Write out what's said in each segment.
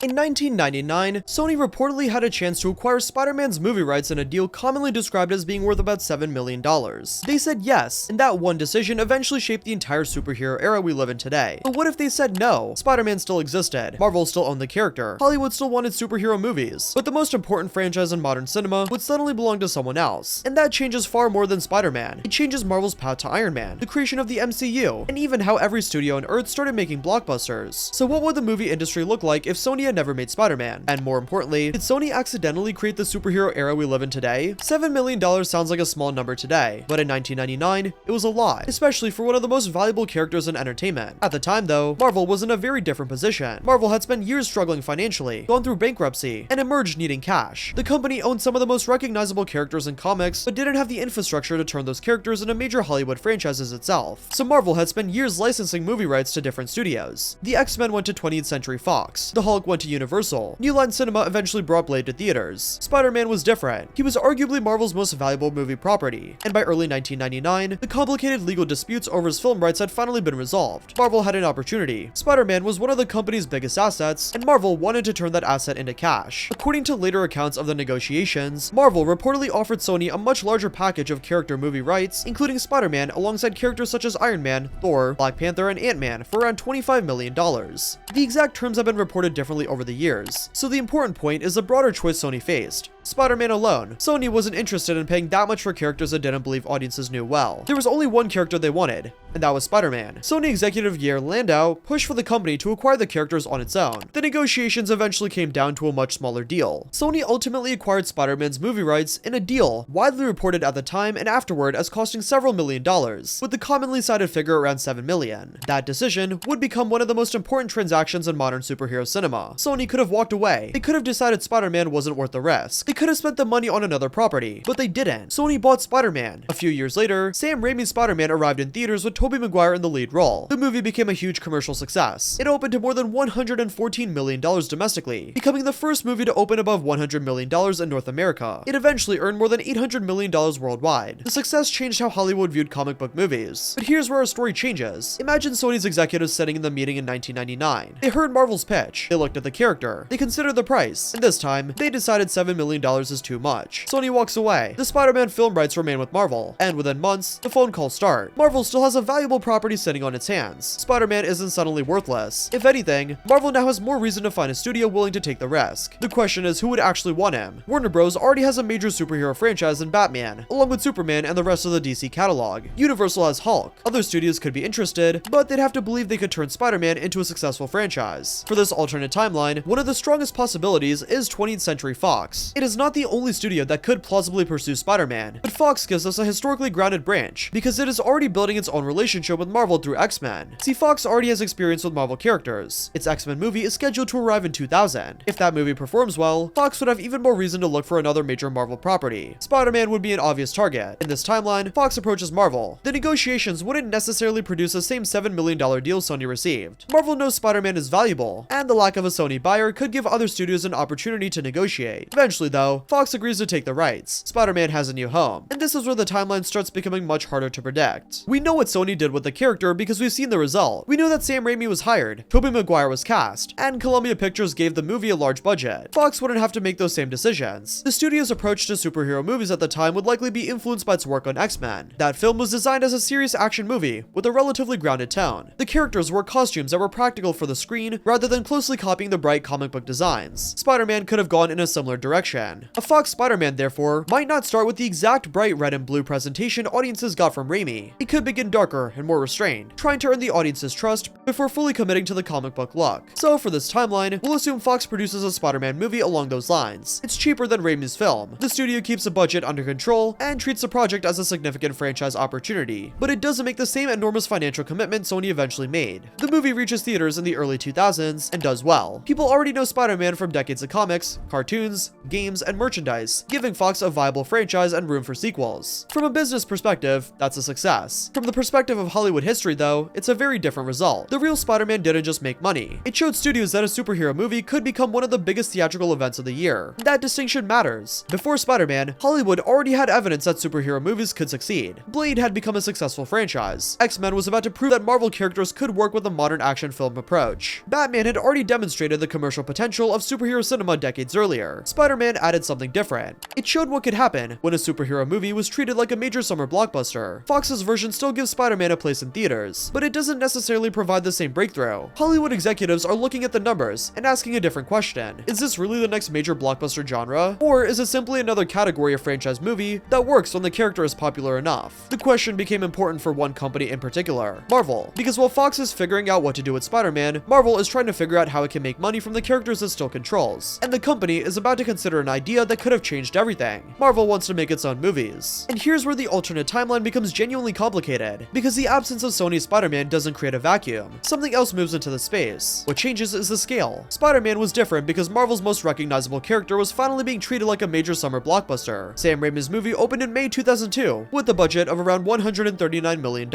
In 1999, Sony reportedly had a chance to acquire Spider-Man's movie rights in a deal commonly described as being worth about $7 million. They said yes, and that one decision eventually shaped the entire superhero era we live in today. But what if they said no? Spider-Man still existed, Marvel still owned the character, Hollywood still wanted superhero movies, but the most important franchise in modern cinema would suddenly belong to someone else. And that changes far more than Spider-Man. It changes Marvel's path to Iron Man, the creation of the MCU, and even how every studio on Earth started making blockbusters. So what would the movie industry look like if Sony had never made Spider-Man? And more importantly, did Sony accidentally create the superhero era we live in today? $7 million sounds like a small number today, but in 1999, it was a lot, especially for one of the most valuable characters in entertainment. At the time though, Marvel was in a very different position. Marvel had spent years struggling financially, gone through bankruptcy, and emerged needing cash. The company owned some of the most recognizable characters in comics, but didn't have the infrastructure to turn those characters into major Hollywood franchises itself. So Marvel had spent years licensing movie rights to different studios. The X-Men went to 20th Century Fox, the Hulk went to Universal, New Line Cinema eventually brought Blade to theaters. Spider-Man was different. He was arguably Marvel's most valuable movie property, and by early 1999, the complicated legal disputes over his film rights had finally been resolved. Marvel had an opportunity. Spider-Man was one of the company's biggest assets, and Marvel wanted to turn that asset into cash. According to later accounts of the negotiations, Marvel reportedly offered Sony a much larger package of character movie rights, including Spider-Man alongside characters such as Iron Man, Thor, Black Panther, and Ant-Man for around $25 million. The exact terms have been reported differently over the years, so the important point is the broader choice Sony faced. Spider-Man alone. Sony wasn't interested in paying that much for characters that didn't believe audiences knew well. There was only one character they wanted, and that was Spider-Man. Sony executive Yair Landau pushed for the company to acquire the characters on its own. The negotiations eventually came down to a much smaller deal. Sony ultimately acquired Spider-Man's movie rights in a deal widely reported at the time and afterward as costing several $million, with the commonly cited figure around $7 million. That decision would become one of the most important transactions in modern superhero cinema. Sony could have walked away. They could have decided Spider-Man wasn't worth the risk. They could have spent the money on another property, but they didn't. Sony bought Spider-Man. A few years later, Sam Raimi's Spider-Man arrived in theaters with Tobey Maguire in the lead role. The movie became a huge commercial success. It opened to more than $114 million domestically, becoming the first movie to open above $100 million in North America. It eventually earned more than $800 million worldwide. The success changed how Hollywood viewed comic book movies. But here's where our story changes. Imagine Sony's executives sitting in the meeting in 1999. They heard Marvel's pitch. They looked at the character. They considered the price. And this time, they decided $7 million is too much. Sony walks away. The Spider-Man film rights remain with Marvel. And within months, the phone calls start. Marvel still has a valuable property sitting on its hands. Spider-Man isn't suddenly worthless. If anything, Marvel now has more reason to find a studio willing to take the risk. The question is who would actually want him? Warner Bros. Already has a major superhero franchise in Batman, along with Superman and the rest of the DC catalog. Universal has Hulk. Other studios could be interested, but they'd have to believe they could turn Spider-Man into a successful franchise. For this alternate timeline, one of the strongest possibilities is 20th Century Fox. It is not the only studio that could plausibly pursue Spider-Man, but Fox gives us a historically grounded branch, because it is already building its own relationship with Marvel through X-Men. See, Fox already has experience with Marvel characters. Its X-Men movie is scheduled to arrive in 2000. If that movie performs well, Fox would have even more reason to look for another major Marvel property. Spider-Man would be an obvious target. In this timeline, Fox approaches Marvel. The negotiations wouldn't necessarily produce the same $7 million deal Sony received. Marvel knows Spider-Man is valuable, and the lack of a Sony buyer could give other studios an opportunity to negotiate. Eventually though, Fox agrees to take the rights. Spider-Man has a new home, and this is where the timeline starts becoming much harder to predict. We know what Sony did with the character because we've seen the result. We know that Sam Raimi was hired, Tobey Maguire was cast, and Columbia Pictures gave the movie a large budget. Fox wouldn't have to make those same decisions. The studio's approach to superhero movies at the time would likely be influenced by its work on X-Men. That film was designed as a serious action movie with a relatively grounded tone. The characters wore costumes that were practical for the screen rather than closely copying the bright comic book designs. Spider-Man could have gone in a similar direction. A Fox Spider-Man, therefore, might not start with the exact bright red and blue presentation audiences got from Raimi. It could begin darker and more restrained, trying to earn the audience's trust before fully committing to the comic book look. So for this timeline, we'll assume Fox produces a Spider-Man movie along those lines. It's cheaper than Raimi's film. The studio keeps the budget under control and treats the project as a significant franchise opportunity, but it doesn't make the same enormous financial commitment Sony eventually made. The movie reaches theaters in the early 2000s and does well. People already know Spider-Man from decades of comics, cartoons, games, programs, and merchandise, giving Fox a viable franchise and room for sequels. From a business perspective, that's a success. From the perspective of Hollywood history, though, it's a very different result. The real Spider-Man didn't just make money. It showed studios that a superhero movie could become one of the biggest theatrical events of the year. That distinction matters. Before Spider-Man, Hollywood already had evidence that superhero movies could succeed. Blade had become a successful franchise. X-Men was about to prove that Marvel characters could work with a modern action film approach. Batman had already demonstrated the commercial potential of superhero cinema decades earlier. Spider-Man added something different. It showed what could happen when a superhero movie was treated like a major summer blockbuster. Fox's version still gives Spider-Man a place in theaters, but it doesn't necessarily provide the same breakthrough. Hollywood executives are looking at the numbers and asking a different question. Is this really the next major blockbuster genre? Or is it simply another category of franchise movie that works when the character is popular enough? The question became important for one company in particular, Marvel, because while Fox is figuring out what to do with Spider-Man, Marvel is trying to figure out how it can make money from the characters it still controls, and the company is about to consider an idea that could have changed everything. Marvel wants to make its own movies. And here's where the alternate timeline becomes genuinely complicated, because the absence of Sony's Spider-Man doesn't create a vacuum. Something else moves into the space. What changes is the scale. Spider-Man was different because Marvel's most recognizable character was finally being treated like a major summer blockbuster. Sam Raimi's movie opened in May 2002, with a budget of around $139 million.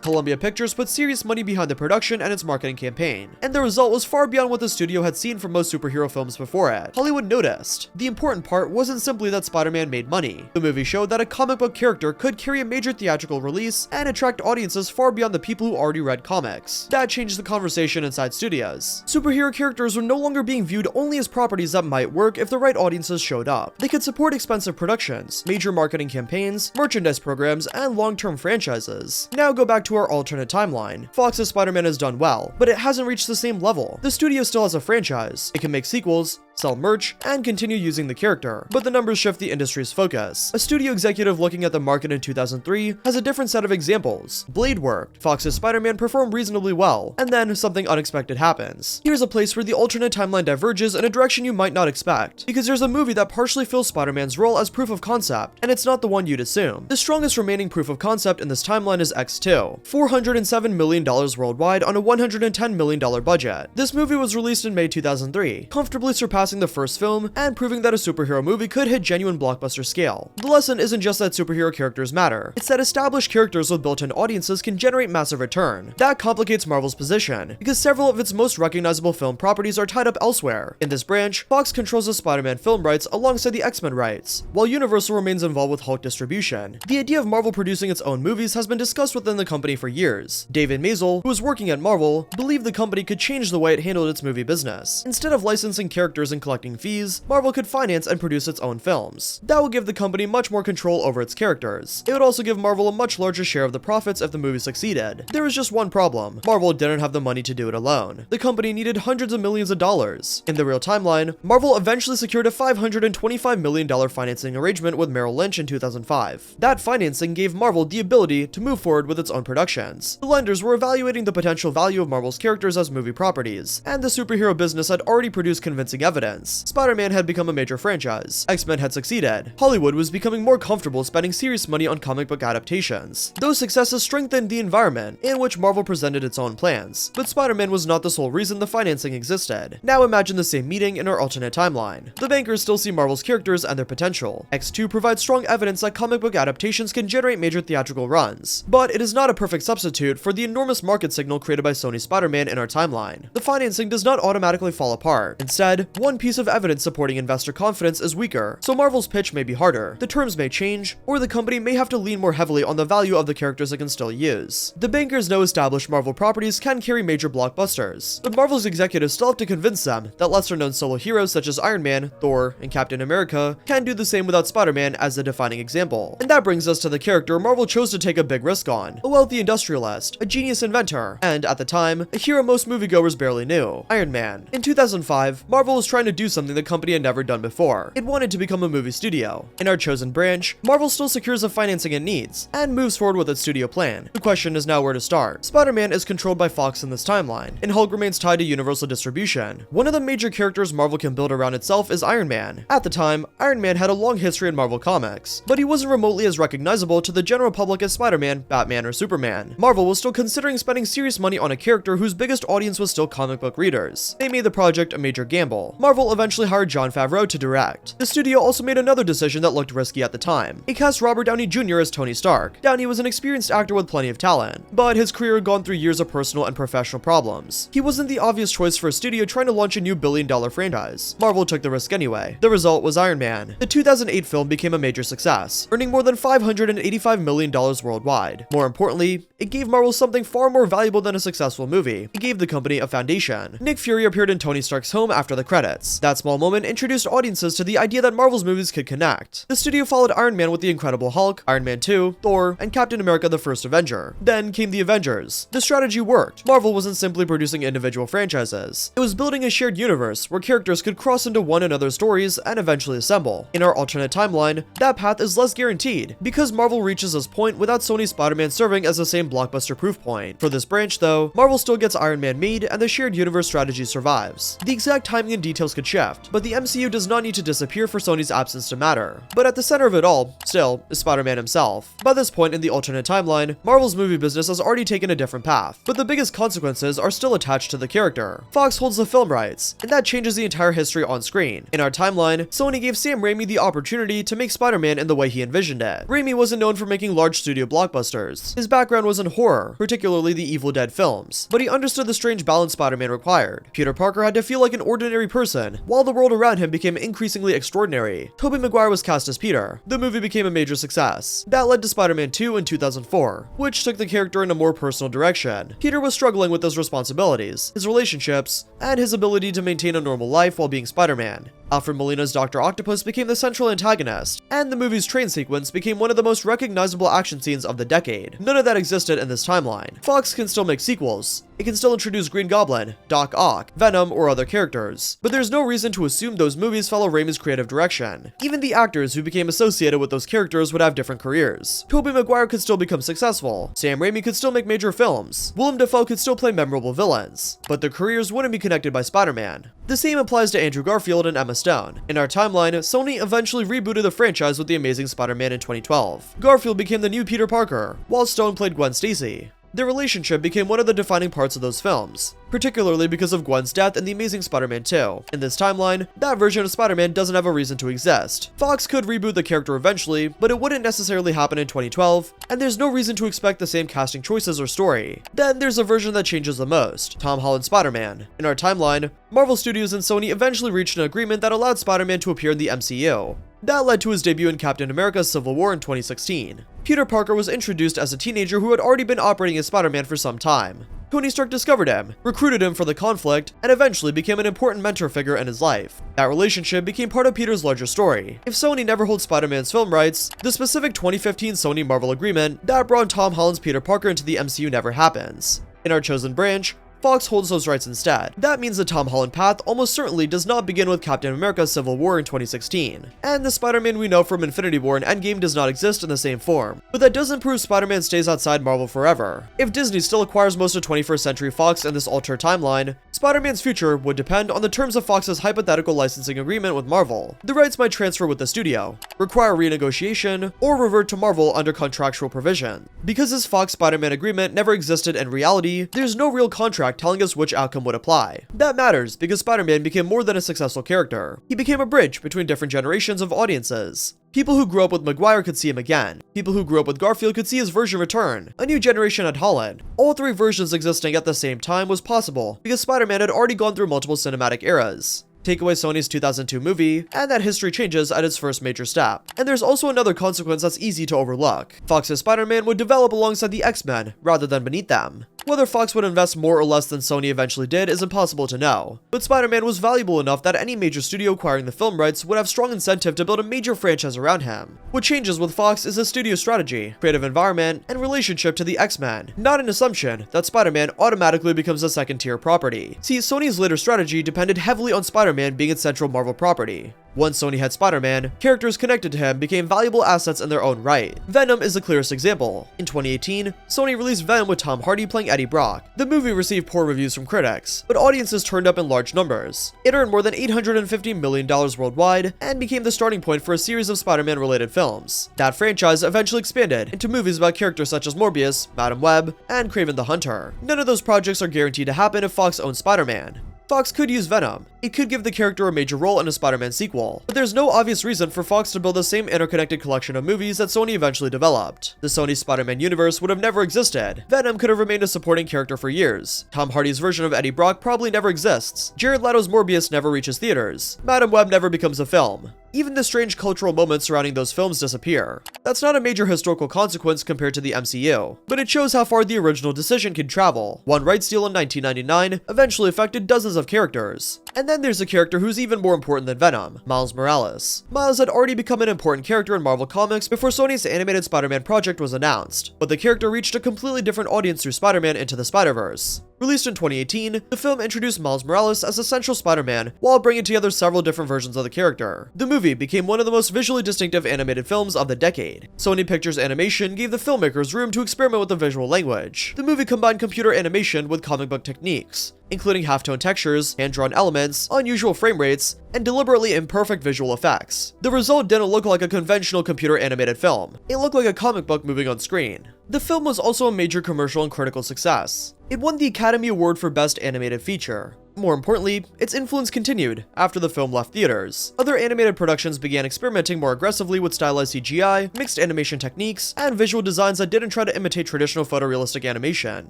Columbia Pictures put serious money behind the production and its marketing campaign, and the result was far beyond what the studio had seen from most superhero films before it. Hollywood noticed. The important part wasn't simply that Spider-Man made money. The movie showed that a comic book character could carry a major theatrical release and attract audiences far beyond the people who already read comics. That changed the conversation inside studios. Superhero characters were no longer being viewed only as properties that might work if the right audiences showed up. They could support expensive productions, major marketing campaigns, merchandise programs, and long-term franchises. Now go back to our alternate timeline. Fox's Spider-Man has done well, but it hasn't reached the same level. The studio still has a franchise. It can make sequels, sell merch, and continue using the character, but the numbers shift the industry's focus. A studio executive looking at the market in 2003 has a different set of examples. Blade worked, Fox's Spider-Man performed reasonably well, and then something unexpected happens. Here's a place where the alternate timeline diverges in a direction you might not expect, because there's a movie that partially fills Spider-Man's role as proof of concept, and it's not the one you'd assume. The strongest remaining proof of concept in this timeline is X2, $407 million worldwide on a $110 million budget. This movie was released in May 2003, comfortably surpassing the first film and proving that a superhero movie could hit genuine blockbuster scale. The lesson isn't just that superhero characters matter, it's that established characters with built-in audiences can generate massive return. That complicates Marvel's position, because several of its most recognizable film properties are tied up elsewhere. In this branch, Fox controls the Spider-Man film rights alongside the X-Men rights, while Universal remains involved with Hulk distribution. The idea of Marvel producing its own movies has been discussed within the company for years. David Maisel, who was working at Marvel, believed the company could change the way it handled its movie business. Instead of licensing characters and collecting fees, Marvel could finance and produce its own films. That would give the company much more control over its characters. It would also give Marvel a much larger share of the profits if the movie succeeded. There was just one problem. Marvel didn't have the money to do it alone. The company needed hundreds of millions of dollars. In the real timeline, Marvel eventually secured a $525 million financing arrangement with Merrill Lynch in 2005. That financing gave Marvel the ability to move forward with its own productions. The lenders were evaluating the potential value of Marvel's characters as movie properties, and the superhero business had already produced convincing evidence. Spider-Man had become a major franchise. X-Men had succeeded. Hollywood was becoming more comfortable spending serious money on comic book adaptations. Those successes strengthened the environment in which Marvel presented its own plans, but Spider-Man was not the sole reason the financing existed. Now imagine the same meeting in our alternate timeline. The bankers still see Marvel's characters and their potential. X2 provides strong evidence that comic book adaptations can generate major theatrical runs, but it is not a perfect substitute for the enormous market signal created by Sony's Spider-Man in our timeline. The financing does not automatically fall apart. Instead, one piece of evidence supporting investor confidence is weaker, so Marvel's pitch may be harder, the terms may change, or the company may have to lean more heavily on the value of the characters it can still use. The bankers know established Marvel properties can carry major blockbusters, but Marvel's executives still have to convince them that lesser-known solo heroes such as Iron Man, Thor, and Captain America can do the same without Spider-Man as the defining example. And that brings us to the character Marvel chose to take a big risk on, a wealthy industrialist, a genius inventor, and at the time, a hero most moviegoers barely knew, Iron Man. In 2005, Marvel was trying to do something the company had never done before. It wanted to become a movie studio. In our chosen branch, Marvel still secures the financing it needs, and moves forward with its studio plan. The question is now where to start. Spider-Man is controlled by Fox in this timeline, and Hulk remains tied to Universal distribution. One of the major characters Marvel can build around itself is Iron Man. At the time, Iron Man had a long history in Marvel Comics, but he wasn't remotely as recognizable to the general public as Spider-Man, Batman, or Superman. Marvel was still considering spending serious money on a character whose biggest audience was still comic book readers. They made the project a major gamble. Marvel Marvel eventually hired Jon Favreau to direct. The studio also made another decision that looked risky at the time. It cast Robert Downey Jr. as Tony Stark. Downey was an experienced actor with plenty of talent, but his career had gone through years of personal and professional problems. He wasn't the obvious choice for a studio trying to launch a new billion-dollar franchise. Marvel took the risk anyway. The result was Iron Man. The 2008 film became a major success, earning more than $585 million worldwide. More importantly, it gave Marvel something far more valuable than a successful movie. It gave the company a foundation. Nick Fury appeared in Tony Stark's home after the credits. That small moment introduced audiences to the idea that Marvel's movies could connect. The studio followed Iron Man with The Incredible Hulk, Iron Man 2, Thor, and Captain America: The First Avenger. Then came the Avengers. The strategy worked. Marvel wasn't simply producing individual franchises. It was building a shared universe where characters could cross into one another's stories and eventually assemble. In our alternate timeline, that path is less guaranteed, because Marvel reaches this point without Sony's Spider-Man serving as the same blockbuster proof point. For this branch though, Marvel still gets Iron Man made and the shared universe strategy survives. The exact timing and details could shift, but the MCU does not need to disappear for Sony's absence to matter. But at the center of it all, still, is Spider-Man himself. By this point in the alternate timeline, Marvel's movie business has already taken a different path, but the biggest consequences are still attached to the character. Fox holds the film rights, and that changes the entire history on screen. In our timeline, Sony gave Sam Raimi the opportunity to make Spider-Man in the way he envisioned it. Raimi wasn't known for making large studio blockbusters. His background was in horror, particularly the Evil Dead films, but he understood the strange balance Spider-Man required. Peter Parker had to feel like an ordinary person, while the world around him became increasingly extraordinary. Tobey Maguire was cast as Peter. The movie became a major success. That led to Spider-Man 2 in 2004, which took the character in a more personal direction. Peter was struggling with his responsibilities, his relationships, and his ability to maintain a normal life while being Spider-Man. Alfred Molina's Dr. Octopus became the central antagonist, and the movie's train sequence became one of the most recognizable action scenes of the decade. None of that existed in this timeline. Fox can still make sequels. It can still introduce Green Goblin, Doc Ock, Venom, or other characters, but there's no reason to assume those movies follow Raimi's creative direction. Even the actors who became associated with those characters would have different careers. Tobey Maguire could still become successful. Sam Raimi could still make major films. Willem Dafoe could still play memorable villains, but their careers wouldn't be connected by Spider-Man. The same applies to Andrew Garfield and Emma Stone. In our timeline, Sony eventually rebooted the franchise with The Amazing Spider-Man in 2012. Garfield became the new Peter Parker, while Stone played Gwen Stacy. Their relationship became one of the defining parts of those films, particularly because of Gwen's death in The Amazing Spider-Man 2. In this timeline, that version of Spider-Man doesn't have a reason to exist. Fox could reboot the character eventually, but it wouldn't necessarily happen in 2012, and there's no reason to expect the same casting choices or story. Then there's a version that changes the most: Tom Holland's Spider-Man. In our timeline, Marvel Studios and Sony eventually reached an agreement that allowed Spider-Man to appear in the MCU. That led to his debut in Captain America: Civil War in 2016. Peter Parker was introduced as a teenager who had already been operating as Spider-Man for some time. Tony Stark discovered him, recruited him for the conflict, and eventually became an important mentor figure in his life. That relationship became part of Peter's larger story. If Sony never holds Spider-Man's film rights, the specific 2015 Sony-Marvel agreement that brought Tom Holland's Peter Parker into the MCU never happens. In our chosen branch, Fox holds those rights instead. That means the Tom Holland path almost certainly does not begin with Captain America: Civil War in 2016, and the Spider-Man we know from Infinity War and Endgame does not exist in the same form. But that doesn't prove Spider-Man stays outside Marvel forever. If Disney still acquires most of 21st Century Fox in this altered timeline, Spider-Man's future would depend on the terms of Fox's hypothetical licensing agreement with Marvel. The rights might transfer with the studio, require renegotiation, or revert to Marvel under contractual provision. Because this Fox Spider-Man agreement never existed in reality, there's no real contract telling us which outcome would apply. That matters because Spider-Man became more than a successful character. He became a bridge between different generations of audiences. People who grew up with Maguire could see him again. People who grew up with Garfield could see his version return. A new generation had Holland. All three versions existing at the same time was possible because Spider-Man had already gone through multiple cinematic eras. Take away Sony's 2002 movie, and that history changes at its first major step. And there's also another consequence that's easy to overlook. Fox's Spider-Man would develop alongside the X-Men, rather than beneath them. Whether Fox would invest more or less than Sony eventually did is impossible to know, but Spider-Man was valuable enough that any major studio acquiring the film rights would have strong incentive to build a major franchise around him. What changes with Fox is the studio strategy, creative environment, and relationship to the X-Men, not an assumption that Spider-Man automatically becomes a second-tier property. See, Sony's later strategy depended heavily on Spider-Man being its central Marvel property. Once Sony had Spider-Man, characters connected to him became valuable assets in their own right. Venom is the clearest example. In 2018, Sony released Venom with Tom Hardy playing Eddie Brock. The movie received poor reviews from critics, but audiences turned up in large numbers. It earned more than $850 million worldwide and became the starting point for a series of Spider-Man related films. That franchise eventually expanded into movies about characters such as Morbius, Madam Web, and Kraven the Hunter. None of those projects are guaranteed to happen if Fox owns Spider-Man. Fox could use Venom. It could give the character a major role in a Spider-Man sequel, but there's no obvious reason for Fox to build the same interconnected collection of movies that Sony eventually developed. The Sony Spider-Man universe would have never existed. Venom could have remained a supporting character for years. Tom Hardy's version of Eddie Brock probably never exists. Jared Leto's Morbius never reaches theaters. Madam Web never becomes a film. Even the strange cultural moments surrounding those films disappear. That's not a major historical consequence compared to the MCU, but it shows how far the original decision can travel. One rights deal in 1999 eventually affected dozens of characters. And then there's a character who's even more important than Venom, Miles Morales. Miles had already become an important character in Marvel Comics before Sony's animated Spider-Man project was announced, but the character reached a completely different audience through Spider-Man Into the Spider-Verse. Released in 2018, the film introduced Miles Morales as essential Spider-Man while bringing together several different versions of the character. The movie became one of the most visually distinctive animated films of the decade. Sony Pictures Animation gave the filmmakers room to experiment with the visual language. The movie combined computer animation with comic book techniques, including halftone textures, hand-drawn elements, unusual frame rates, and deliberately imperfect visual effects. The result didn't look like a conventional computer animated film. It looked like a comic book moving on screen. The film was also a major commercial and critical success. It won the Academy Award for Best Animated Feature. More importantly, its influence continued after the film left theaters. Other animated productions began experimenting more aggressively with stylized CGI, mixed animation techniques, and visual designs that didn't try to imitate traditional photorealistic animation.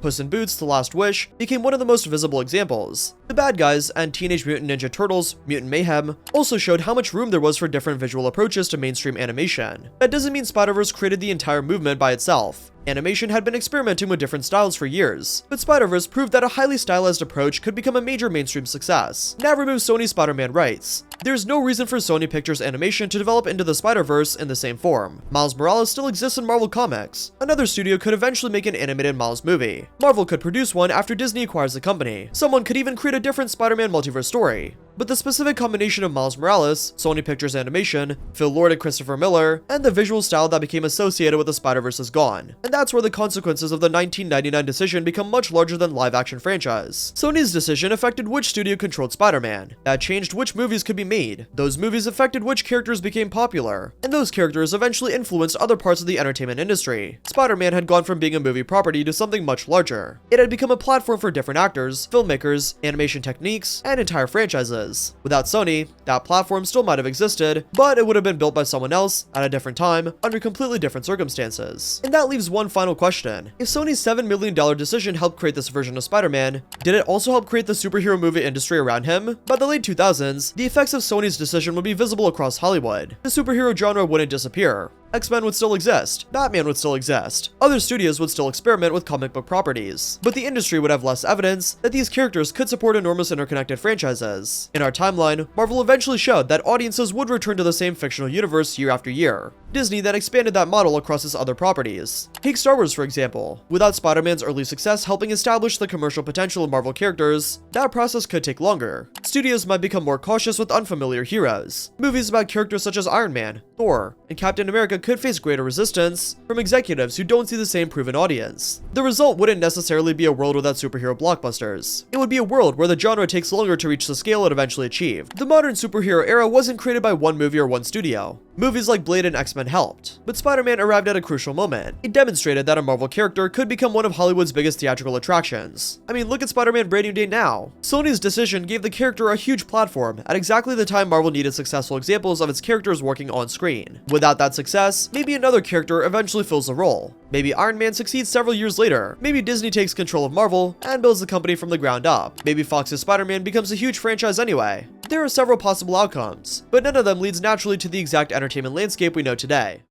Puss in Boots: The Last Wish became one of the most visible examples. The Bad Guys and Teenage Mutant Ninja Turtles: Mutant Mayhem also showed how much room there was for different visual approaches to mainstream animation. That doesn't mean Spider-Verse created the entire movement by itself. Animation had been experimenting with different styles for years, but Spider-Verse proved that a highly stylized approach could become a major mainstream success. Now remove Sony's Spider-Man rights. There's no reason for Sony Pictures Animation to develop Into the Spider-Verse in the same form. Miles Morales still exists in Marvel Comics. Another studio could eventually make an animated Miles movie. Marvel could produce one after Disney acquires the company. Someone could even create a different Spider-Man multiverse story. But the specific combination of Miles Morales, Sony Pictures Animation, Phil Lord and Christopher Miller, and the visual style that became associated with the Spider-Verse is gone. And that's where the consequences of the 1999 decision become much larger than live-action franchise. Sony's decision affected which studio controlled Spider-Man. That changed which movies could be made. Those movies affected which characters became popular. And those characters eventually influenced other parts of the entertainment industry. Spider-Man had gone from being a movie property to something much larger. It had become a platform for different actors, filmmakers, animation techniques, and entire franchises. Without Sony, that platform still might have existed, but it would have been built by someone else at a different time under completely different circumstances. And that leaves one final question. If Sony's $7 million decision helped create this version of Spider-Man, did it also help create the superhero movie industry around him? By the late 2000s, the effects of Sony's decision would be visible across Hollywood. The superhero genre wouldn't disappear. X-Men would still exist, Batman would still exist, other studios would still experiment with comic book properties, but the industry would have less evidence that these characters could support enormous interconnected franchises. In our timeline, Marvel eventually showed that audiences would return to the same fictional universe year after year. Disney then expanded that model across its other properties. Take Star Wars for example. Without Spider-Man's early success helping establish the commercial potential of Marvel characters, that process could take longer. Studios might become more cautious with unfamiliar heroes. Movies about characters such as Iron Man, Thor, and Captain America could face greater resistance from executives who don't see the same proven audience. The result wouldn't necessarily be a world without superhero blockbusters. It would be a world where the genre takes longer to reach the scale it eventually achieved. The modern superhero era wasn't created by one movie or one studio. Movies like Blade and X-Men helped, but Spider-Man arrived at a crucial moment. It demonstrated that a Marvel character could become one of Hollywood's biggest theatrical attractions. I mean, look at Spider-Man Brand New Day now. Sony's decision gave the character a huge platform at exactly the time Marvel needed successful examples of its characters working on screen. Without that success, maybe another character eventually fills the role. Maybe Iron Man succeeds several years later. Maybe Disney takes control of Marvel and builds the company from the ground up. Maybe Fox's Spider-Man becomes a huge franchise anyway. There are several possible outcomes, but none of them leads naturally to the exact entertainment landscape we know today.